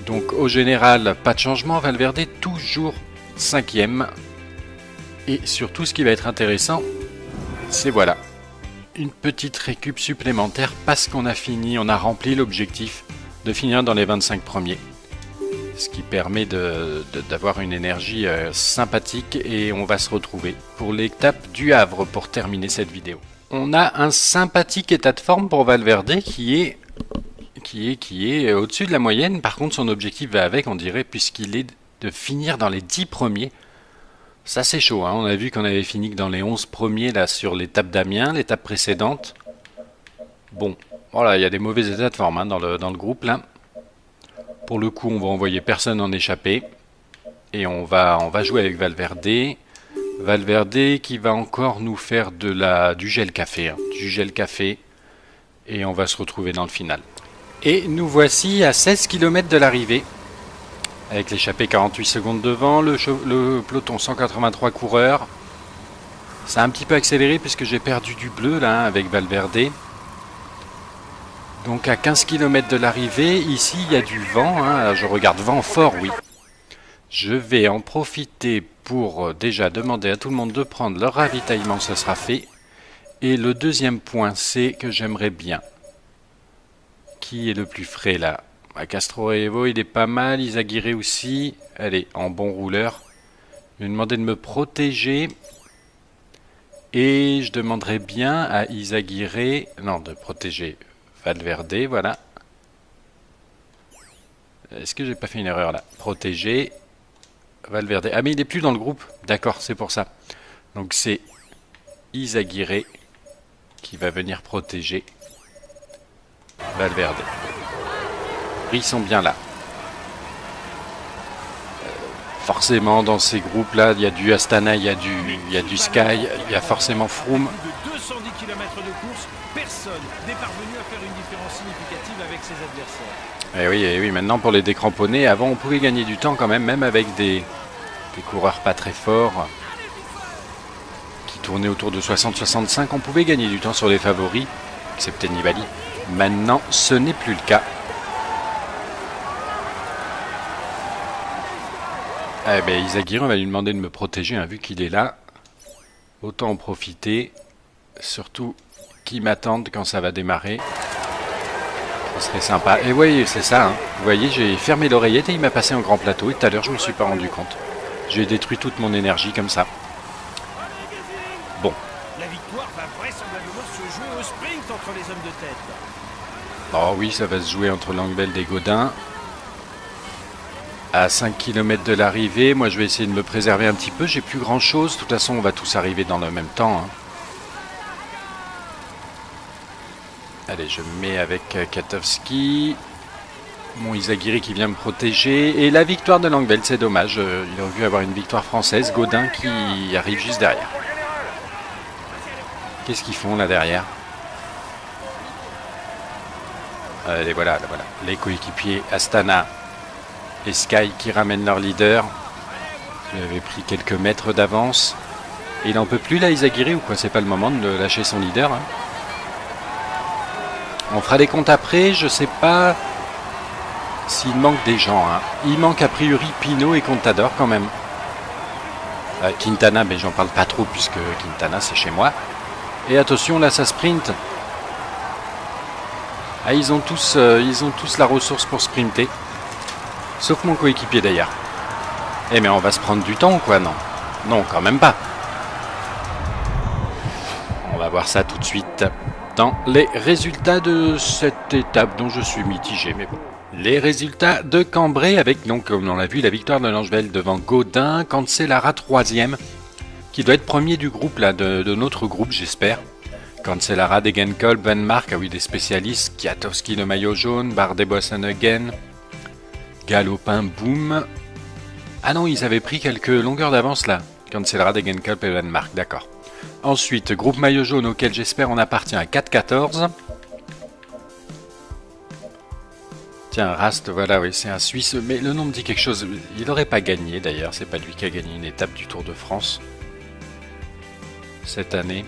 Donc au général, pas de changement. Valverde toujours 5e. Et surtout, ce qui va être intéressant, c'est voilà, une petite récup supplémentaire parce qu'on a fini, on a rempli l'objectif de finir dans les 25 premiers. Ce qui permet d'avoir une énergie sympathique et on va se retrouver pour l'étape du Havre pour terminer cette vidéo. On a un sympathique état de forme pour Valverde qui est au-dessus de la moyenne. Par contre, son objectif va avec, on dirait, puisqu'il est de finir dans les 10 premiers. Ça, c'est chaud. Hein. On a vu qu'on avait fini que dans les 11 premiers là, sur l'étape d'Amiens, l'étape précédente. Bon, voilà, il y a des mauvais états de forme hein, dans le groupe. Là. Pour le coup, on va envoyer personne en échappée. Et on va jouer avec Valverde. Valverde qui va encore nous faire du gel café. Hein, du gel café. Et on va se retrouver dans le final. Et nous voici à 16 km de l'arrivée. Avec l'échappée 48 secondes devant, le peloton 183 coureurs. Ça a un petit peu accéléré puisque j'ai perdu du bleu là avec Valverde. Donc à 15 km de l'arrivée, ici il y a du vent. Alors je regarde vent fort, oui. Je vais en profiter pour déjà demander à tout le monde de prendre leur ravitaillement, ça sera fait. Et le deuxième point, c'est que j'aimerais bien. Qui est le plus frais là? Castronevo, il est pas mal. Izagirre aussi. Allez, en bon rouleur. Je vais demander de me protéger. Et je demanderai bien à Izagirre. Non, de protéger Valverde, voilà. Est-ce que j'ai pas fait une erreur là? Protéger Valverde. Ah, mais il n'est plus dans le groupe. D'accord, c'est pour ça. Donc c'est Izagirre qui va venir protéger Valverde. Ils sont bien là. Forcément, dans ces groupes-là, il y a du Astana, il y a du Sky, il y a forcément Froome. De 210 km de course, personne n'est parvenu à faire une différence significative avec ses adversaires. Et oui, maintenant pour les décramponnés, avant on pouvait gagner du temps quand même avec des coureurs pas très forts qui tournaient autour de 60-65, on pouvait gagner du temps sur les favoris, excepté Nibali. Maintenant, ce n'est plus le cas. Eh bien, Izagirre va lui demander de me protéger, hein, vu qu'il est là. Autant en profiter. Surtout qu'il m'attende quand ça va démarrer. Ce serait sympa. Et oui, c'est ça. Hein. Vous voyez, j'ai fermé l'oreillette et il m'a passé en grand plateau. Et tout à l'heure, je ne me suis pas rendu compte. J'ai détruit toute mon énergie comme ça. Bon. La victoire va vraisemblablement se jouer au sprint entre les hommes de tête. Oh oui, ça va se jouer entre Langveld et Gaudin. À 5 km de l'arrivée, moi je vais essayer de me préserver un petit peu. J'ai plus grand chose. De toute façon, on va tous arriver dans le même temps. Hein. Allez, je me mets avec Katowski. Mon Izagirre qui vient me protéger. Et la victoire de Langveld, c'est dommage. Il aurait dû avoir une victoire française. Gaudin qui arrive juste derrière. Qu'est-ce qu'ils font là derrière? Allez, voilà. Les coéquipiers Astana et Sky qui ramènent leur leader. Il avait pris quelques mètres d'avance. Et il n'en peut plus là, Izagirre, ou quoi? C'est pas le moment de lâcher son leader. Hein. On fera des comptes après. Je sais pas s'il manque des gens. Hein. Il manque a priori Pinot et Contador quand même. Quintana, mais j'en parle pas trop puisque Quintana c'est chez moi. Et attention, là ça sprint. Ah, ils ont tous la ressource pour sprinter. Sauf mon coéquipier d'ailleurs. Eh mais on va se prendre du temps quoi, non? Non, quand même pas. On va voir ça tout de suite dans les résultats de cette étape dont je suis mitigé, mais bon. Les résultats de Cambrai avec, donc comme on l'a vu, la victoire de Langeveld devant Gaudin, Cancellara 3e, qui doit être premier du groupe là, de notre groupe j'espère. Cancellara, Degenkolb, Van Mark, ah oui des spécialistes, Kwiatkowski le maillot jaune, Bardet Boasson-Hagen, Galopin, Boom. Ah non, ils avaient pris quelques longueurs d'avance là, Cancellara, Degenkolb et Van Mark, d'accord. Ensuite, groupe maillot jaune auquel j'espère on appartient à 4-14. Tiens, Rast, voilà, oui, c'est un Suisse, mais le nom me dit quelque chose. Il n'aurait pas gagné d'ailleurs, c'est pas lui qui a gagné une étape du Tour de France cette année.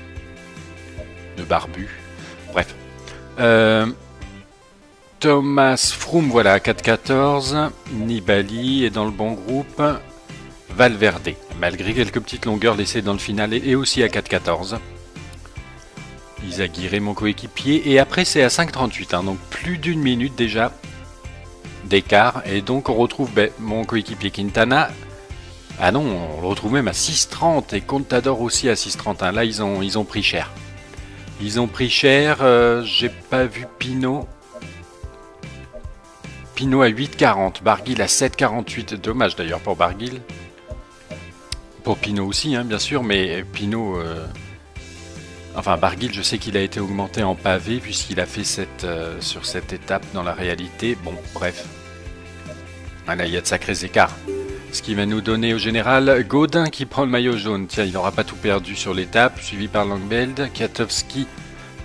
Le barbu. Bref. Thomas Froome, voilà, 4-14. Nibali est dans le bon groupe. Valverde, malgré quelques petites longueurs laissées dans le final, et aussi à 4-14. Izagirre, mon coéquipier. Et après, c'est à 5-38, hein, donc plus d'une minute déjà d'écart. Et donc, on retrouve mon coéquipier Quintana. Ah non, on le retrouve même à 6-30 et Contador aussi à 6-30. Hein. Là, ils ont pris cher. Ils ont pris cher. J'ai pas vu Pinot. Pinot à 8,40. Barguil à 7,48. Dommage d'ailleurs pour Barguil. Pour Pinot aussi, hein, bien sûr. Mais Pinot... Enfin, Barguil, je sais qu'il a été augmenté en pavé puisqu'il a fait sur cette étape dans la réalité. Bon, bref. Voilà, il y a de sacrés écarts. Ce qui va nous donner au général Gaudin qui prend le maillot jaune. Tiens, il n'aura pas tout perdu sur l'étape, suivi par Langveld. Kwiatkowski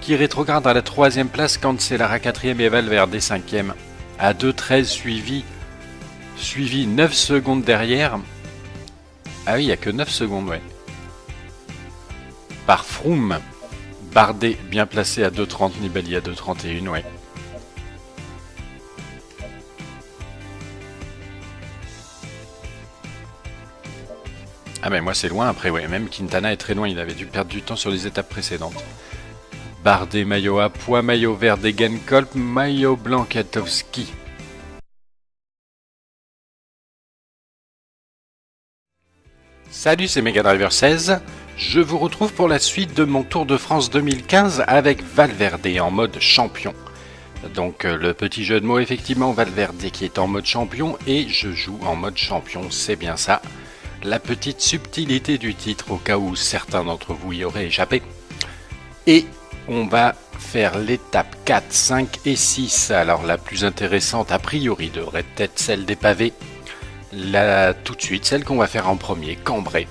qui rétrograde à la 3e place, Cancellara 4e et Valverde 5e. À 2,13 suivi 9 secondes derrière. Ah oui, il n'y a que 9 secondes, ouais. Par Froome. Bardet bien placé à 2,30, Nibali à 2,31, ouais. Ah mais moi c'est loin après, ouais. Même Quintana est très loin, il avait dû perdre du temps sur les étapes précédentes. Bardet, maillot à pois, maillot vert Degenkolb, maillot blanc Katowski. Salut, c'est Megadriver 16. Je vous retrouve pour la suite de mon Tour de France 2015 avec Valverde en mode champion. Donc le petit jeu de mots, effectivement, Valverde qui est en mode champion et je joue en mode champion, c'est bien ça. La petite subtilité du titre au cas où certains d'entre vous y auraient échappé. Et on va faire l'étape 4, 5 et 6. Alors la plus intéressante a priori devrait être celle des pavés. Là tout de suite, celle qu'on va faire en premier, Cambrai.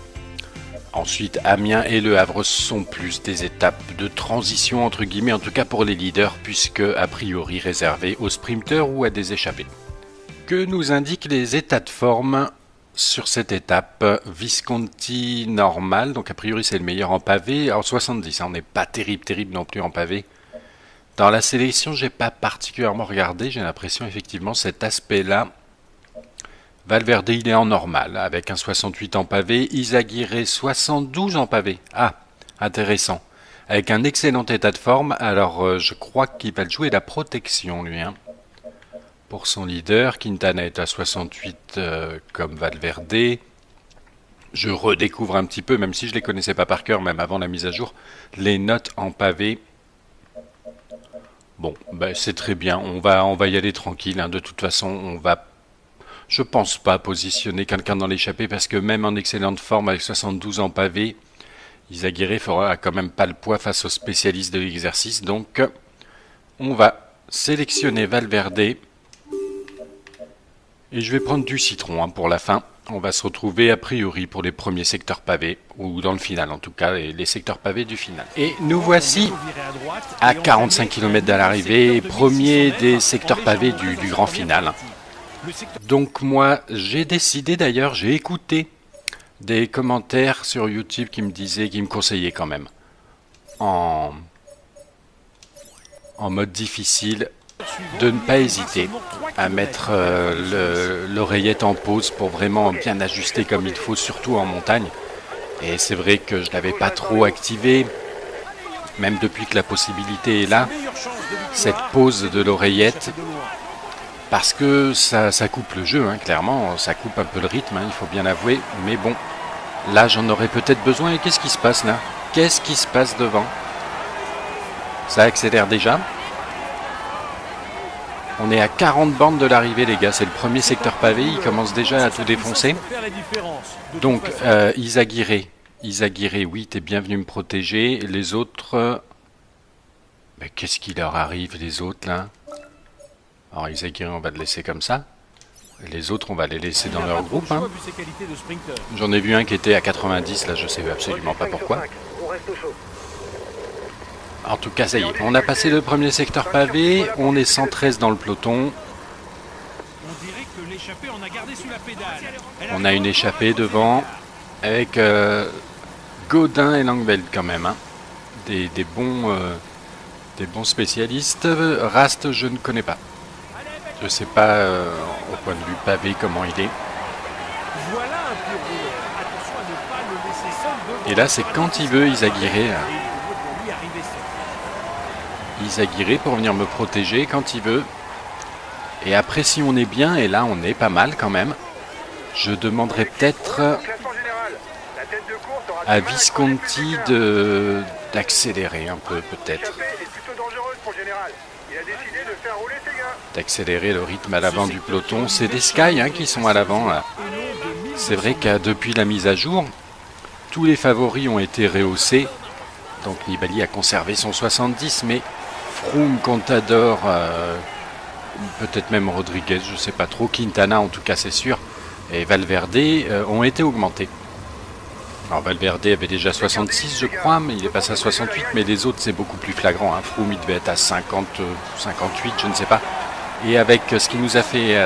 Ensuite, Amiens et Le Havre sont plus des étapes de transition entre guillemets, en tout cas pour les leaders, puisque a priori réservées aux sprinteurs ou à des échappés. Que nous indiquent les états de forme sur cette étape? Visconti normal, donc a priori c'est le meilleur en pavé. Alors 70, on n'est pas terrible non plus en pavé. Dans la sélection, j'ai pas particulièrement regardé, j'ai l'impression effectivement cet aspect-là. Valverde, il est en normal, avec un 68 en pavé. Izaguirre, 72 en pavé. Ah, intéressant. Avec un excellent état de forme. Alors, je crois qu'il va jouer la protection, lui. Hein. Pour son leader, Quintana est à 68 comme Valverde. Je redécouvre un petit peu, même si je ne les connaissais pas par cœur, même avant la mise à jour, les notes en pavé. Bon, ben, c'est très bien. On va y aller tranquille. Hein. De toute façon, on va... Je pense pas positionner quelqu'un dans l'échappée parce que même en excellente forme avec 72 en pavé, Izaguirre fera quand même pas le poids face aux spécialistes de l'exercice. Donc on va sélectionner Valverde et je vais prendre du citron pour la fin. On va se retrouver a priori pour les premiers secteurs pavés, ou dans le final en tout cas, les secteurs pavés du final. Et nous voici à 45 km de l'arrivée, premier des secteurs pavés du grand final. Donc moi, j'ai décidé d'ailleurs, j'ai écouté des commentaires sur YouTube qui me disaient, qui me conseillaient quand même, en mode difficile, de ne pas hésiter à mettre l'oreillette en pause pour vraiment bien ajuster comme il faut, surtout en montagne. Et c'est vrai que je ne l'avais pas trop activé, même depuis que la possibilité est là, cette pause de l'oreillette. Parce que ça coupe le jeu, hein, clairement, ça coupe un peu le rythme, hein, il faut bien l'avouer. Mais bon, là j'en aurais peut-être besoin. Et qu'est-ce qui se passe là? Qu'est-ce qui se passe devant? Ça accélère déjà. On est à 40 bornes de l'arrivée les gars, c'est le premier secteur pavé, il commence déjà à tout défoncer. Donc Izaguirre, oui, t'es bien venu me protéger. Les autres... Mais qu'est-ce qui leur arrive les autres là? Alors Izaguirre, on va le laisser comme ça. Les autres, on va les laisser dans leur groupe. Hein. J'en ai vu un qui était à 90, là je sais absolument pas pourquoi. En tout cas, ça y est, on a passé le premier secteur pavé, on est 113 dans le peloton. On a une échappée devant, avec Godin et Langveld quand même. Hein. Des bons spécialistes. Rast, je ne connais pas. Je ne sais pas au point de vue pavé comment il est. Et là c'est quand il veut Izaguirre. Izaguirre pour venir me protéger quand il veut. Et après si on est bien, et là on est pas mal quand même, je demanderai peut-être à Visconti d'accélérer un peu peut-être. D'accélérer le rythme à l'avant du peloton. C'est des Sky qui sont à l'avant. C'est vrai que depuis la mise à jour, tous les favoris ont été rehaussés. Donc Nibali a conservé son 70, mais Froome, Contador, peut-être même Rodriguez, je ne sais pas trop, Quintana en tout cas c'est sûr, et Valverde ont été augmentés. Alors Valverde avait déjà 66 je crois, mais il est passé à 68, mais les autres c'est beaucoup plus flagrant. Froome il devait être à 50, 58, je ne sais pas. Et avec ce qui nous a fait